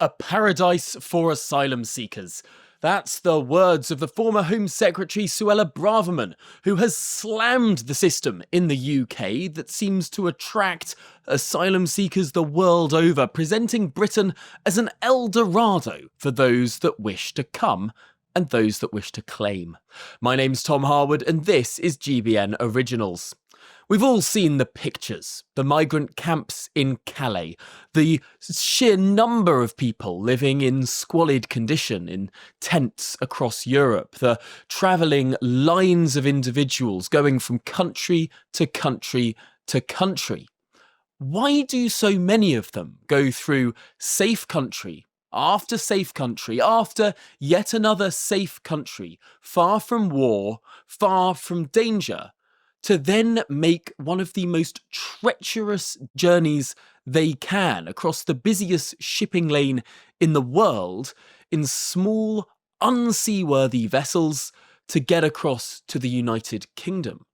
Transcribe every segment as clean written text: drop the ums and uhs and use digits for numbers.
A paradise for asylum seekers. That's the words of the former Home Secretary Suella Braverman, who has slammed the system in the UK that seems to attract asylum seekers the world over, presenting Britain as an El Dorado for those that wish to come and those that wish to claim. My name's Tom Harwood, and this is GBN Originals. We've all seen the pictures, the migrant camps in Calais, the sheer number of people living in squalid condition in tents across Europe, the travelling lines of individuals going from country to country to country. Why do so many of them go through safe country after safe country, after yet another safe country, far from war, far from danger, to then make one of the most treacherous journeys they can across the busiest shipping lane in the world in small, unseaworthy vessels to get across to the United Kingdom?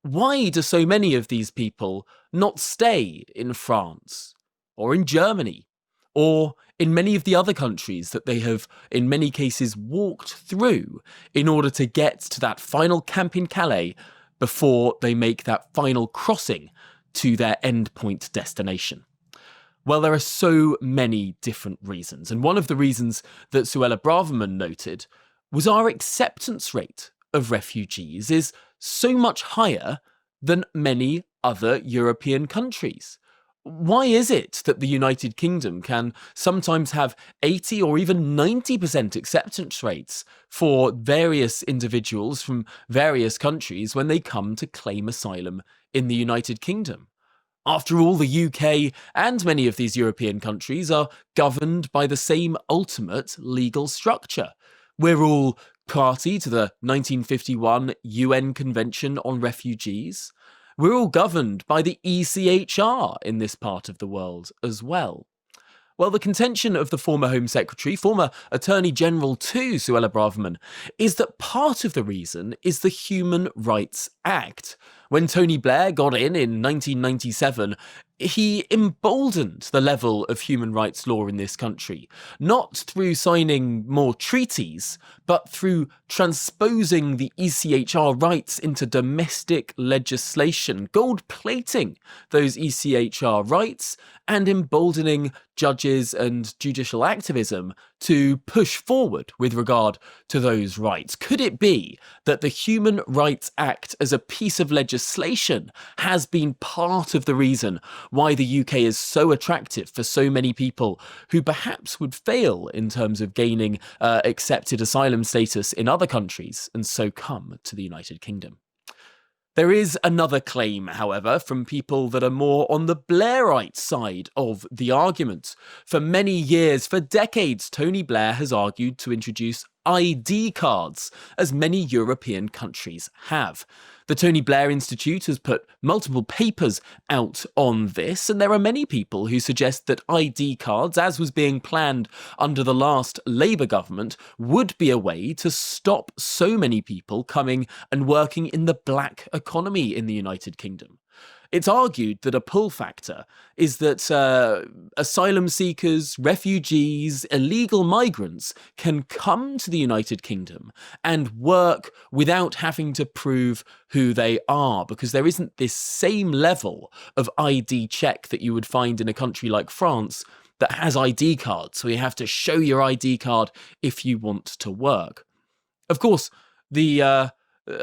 Why do so many of these people not stay in France or in Germany or in many of the other countries that they have in many cases walked through in order to get to that final camp in Calais before they make that final crossing to their endpoint destination? Well, there are so many different reasons, and one of the reasons that Suella Braverman noted was our acceptance rate of refugees is so much higher than many other European countries. Why is it that the United Kingdom can sometimes have 80 or even 90% acceptance rates for various individuals from various countries when they come to claim asylum in the United Kingdom? After all, the UK and many of these European countries are governed by the same ultimate legal structure. We're all party to the 1951 UN Convention on Refugees. We're all governed by the ECHR in this part of the world as well. Well, the contention of the former Home Secretary, former Attorney General too, Suella Braverman, is that part of the reason is the Human Rights Act. When Tony Blair got in 1997, he emboldened the level of human rights law in this country, not through signing more treaties, but through transposing the ECHR rights into domestic legislation, gold-plating those ECHR rights and emboldening judges and judicial activism to push forward with regard to those rights. Could it be that the Human Rights Act as a piece of legislation has been part of the reason why the UK is so attractive for so many people who perhaps would fail in terms of gaining accepted asylum status in other countries and so come to the United Kingdom? There is another claim, however, from people that are more on the Blairite side of the argument. For many years, for decades, Tony Blair has argued to introduce ID cards, as many European countries have. The Tony Blair Institute has put multiple papers out on this, and there are many people who suggest that ID cards, as was being planned under the last Labour government, would be a way to stop so many people coming and working in the black economy in the United Kingdom. It's argued that a pull factor is that asylum seekers, refugees, illegal migrants can come to the United Kingdom and work without having to prove who they are, because there isn't this same level of ID check that you would find in a country like France that has ID cards. So you have to show your ID card if you want to work. Of course, the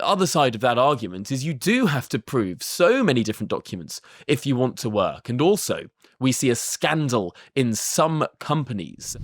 other side of that argument is you do have to prove so many different documents if you want to work. And also, we see a scandal in some companies.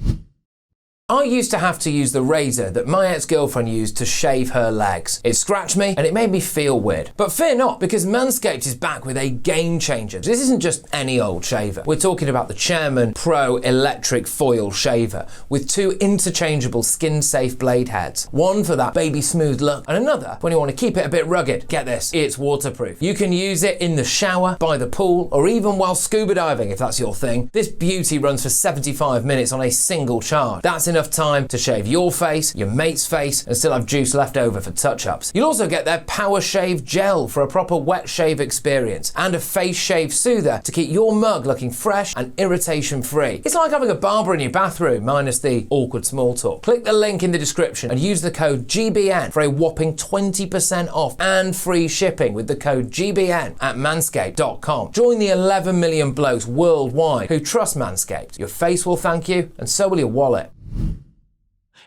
I used to have to use the razor that my ex-girlfriend used to shave her legs. It scratched me and it made me feel weird. But fear not, because Manscaped is back with a game changer. This isn't just any old shaver. We're talking about the Chairman Pro Electric Foil Shaver with two interchangeable skin-safe blade heads. One for that baby smooth look and another when you want to keep it a bit rugged. Get this, it's waterproof. You can use it in the shower, by the pool, or even while scuba diving if that's your thing. This beauty runs for 75 minutes on a single charge. That's enough enough time to shave your face, your mate's face, and still have juice left over for touch-ups. You'll also get their Power Shave Gel for a proper wet shave experience, and a face shave soother to keep your mug looking fresh and irritation-free. It's like having a barber in your bathroom, minus the awkward small talk. Click the link in the description and use the code GBN for a whopping 20% off and free shipping with the code GBN at manscaped.com. Join the 11 million blokes worldwide who trust Manscaped. Your face will thank you, and so will your wallet.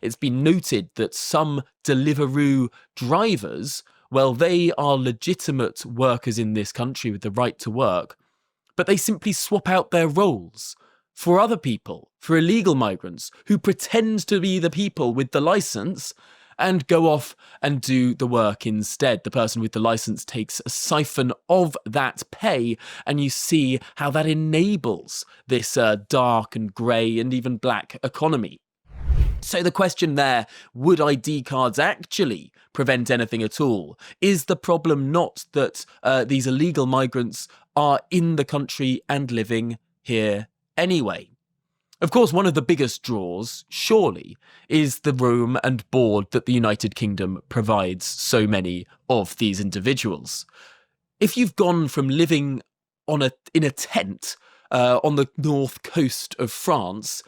It's been noted that some Deliveroo drivers, well, they are legitimate workers in this country with the right to work, but they simply swap out their roles for other people, for illegal migrants who pretend to be the people with the license and go off and do the work instead. The person with the license takes a siphon of that pay, and you see how that enables this dark and grey and even black economy. So the question there, would ID cards actually prevent anything at all? Is the problem not that these illegal migrants are in the country and living here anyway? Of course, one of the biggest draws, surely, is the room and board that the United Kingdom provides so many of these individuals. If you've gone from living in a tent on the north coast of France,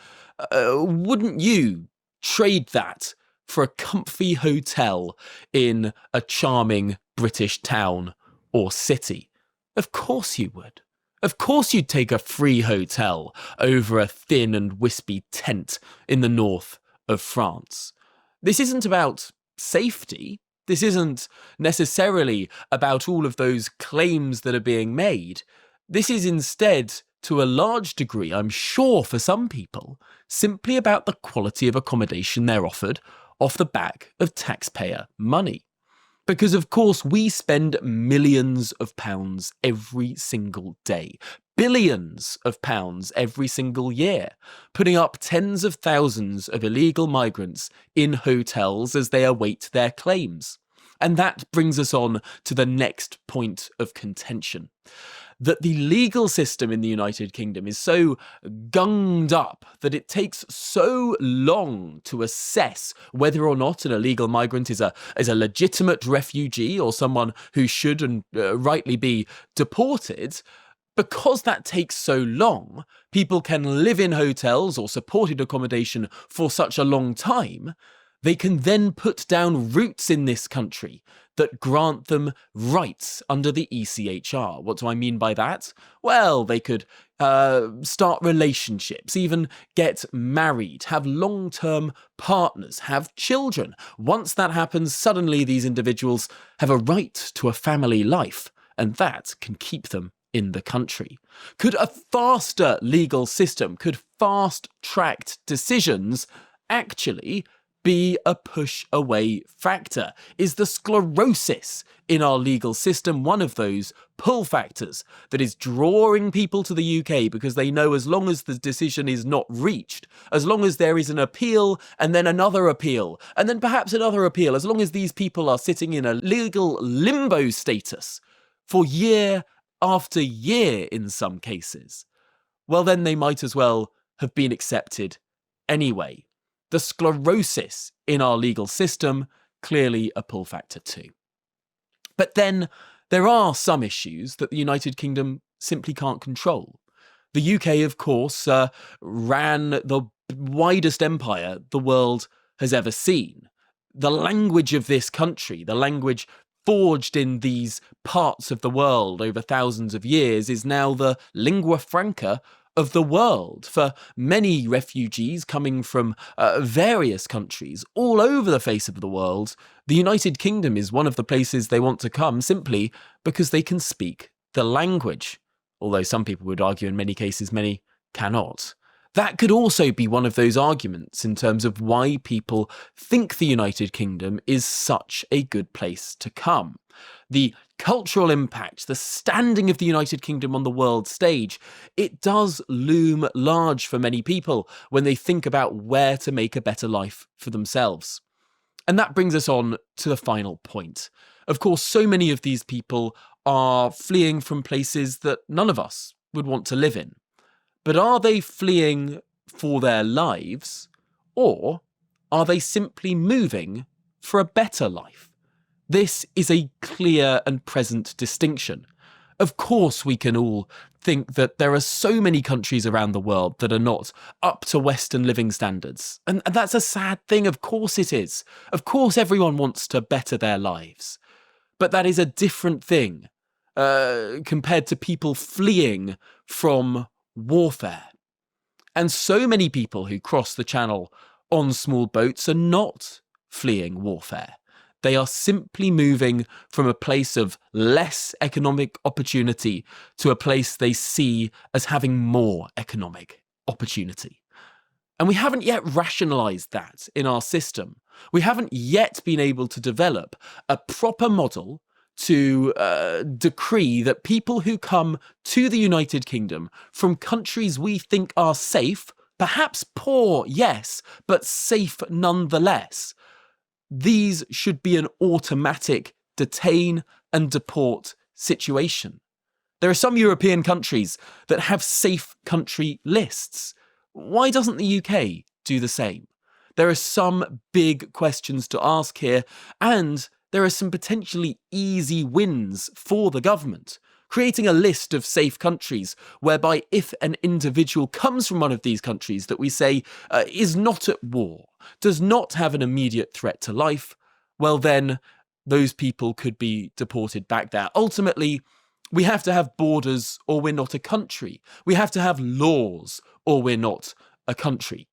wouldn't you trade that for a comfy hotel in a charming British town or city? Of course you would. Of course you'd take a free hotel over a thin and wispy tent in the north of France. This isn't about safety. This isn't necessarily about all of those claims that are being made. This is instead, to a large degree, I'm sure for some people, simply about the quality of accommodation they're offered off the back of taxpayer money. Because, of course, we spend millions of pounds every single day, billions of pounds every single year, putting up tens of thousands of illegal migrants in hotels as they await their claims. And that brings us on to the next point of contention. That the legal system in the United Kingdom is so gunged up that it takes so long to assess whether or not an illegal migrant is a legitimate refugee or someone who should and rightly be deported. Because that takes so long, people can live in hotels or supported accommodation for such a long time. They can then put down roots in this country that grant them rights under the ECHR. What do I mean by that? Well, they could start relationships, even get married, have long-term partners, have children. Once that happens, suddenly these individuals have a right to a family life, and that can keep them in the country. Could a faster legal system, could fast-tracked decisions actually be a push-away factor? Is the sclerosis in our legal system one of those pull factors that is drawing people to the UK because they know as long as the decision is not reached, as long as there is an appeal and then another appeal, and then perhaps another appeal, as long as these people are sitting in a legal limbo status for year after year in some cases, well then they might as well have been accepted anyway. The sclerosis in our legal system, clearly a pull factor too. But then there are some issues that the United Kingdom simply can't control. The UK, of course, ran the widest empire the world has ever seen. The language of this country, the language forged in these parts of the world over thousands of years, is now the lingua franca of the world. For many refugees coming from various countries all over the face of the world, the United Kingdom is one of the places they want to come simply because they can speak the language. Although some people would argue in many cases many cannot. That could also be one of those arguments in terms of why people think the United Kingdom is such a good place to come. The cultural impact, the standing of the United Kingdom on the world stage, it does loom large for many people when they think about where to make a better life for themselves. And that brings us on to the final point. Of course, so many of these people are fleeing from places that none of us would want to live in. But are they fleeing for their lives, Or are they simply moving for a better life? This is a clear and present distinction. Of course, we can all think that there are so many countries around the world that are not up to Western living standards. And that's a sad thing, of course it is. Of course everyone wants to better their lives. But that is a different thing compared to people fleeing from warfare. And so many people who cross the channel on small boats are not fleeing warfare. They are simply moving from a place of less economic opportunity to a place they see as having more economic opportunity. And we haven't yet rationalised that in our system. We haven't yet been able to develop a proper model to decree that people who come to the United Kingdom from countries we think are safe, perhaps poor, yes, but safe nonetheless, these should be an automatic detain and deport situation. There are some European countries that have safe country lists. Why doesn't the UK do the same? There are some big questions to ask here, and there are some potentially easy wins for the government. Creating a list of safe countries whereby if an individual comes from one of these countries that we say is not at war, does not have an immediate threat to life, well then those people could be deported back there. Ultimately, we have to have borders or we're not a country. We have to have laws or we're not a country.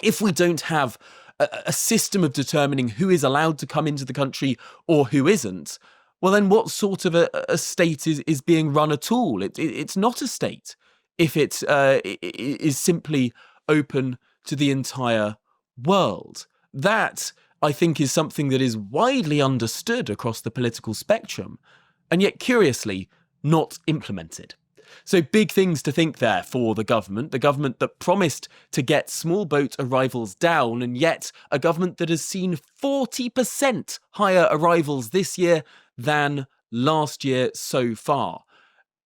If we don't have a system of determining who is allowed to come into the country or who isn't, well then what sort of a state is being run at all? It's not a state if it is simply open to the entire world. That, I think, is something that is widely understood across the political spectrum, and yet curiously not implemented. So big things to think there for the government that promised to get small boat arrivals down, and yet a government that has seen 40% higher arrivals this year than last year so far.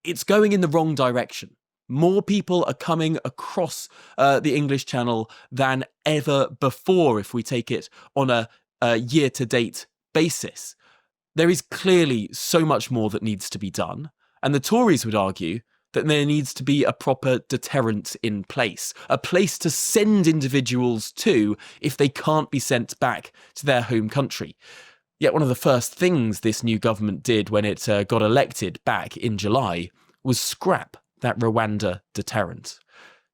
It's going in the wrong direction. More people are coming across the English Channel than ever before if we take it on a year-to-date basis. There is clearly so much more that needs to be done, and the Tories would argue that there needs to be a proper deterrent in place, a place to send individuals to if they can't be sent back to their home country. Yet one of the first things this new government did when it got elected back in July was scrap that Rwanda deterrent.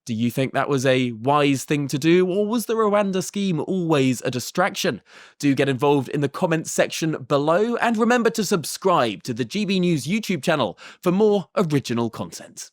Do you think that was a wise thing to do, or was the Rwanda scheme always a distraction? Do get involved in the comments section below, and remember to subscribe to the GB News YouTube channel for more original content.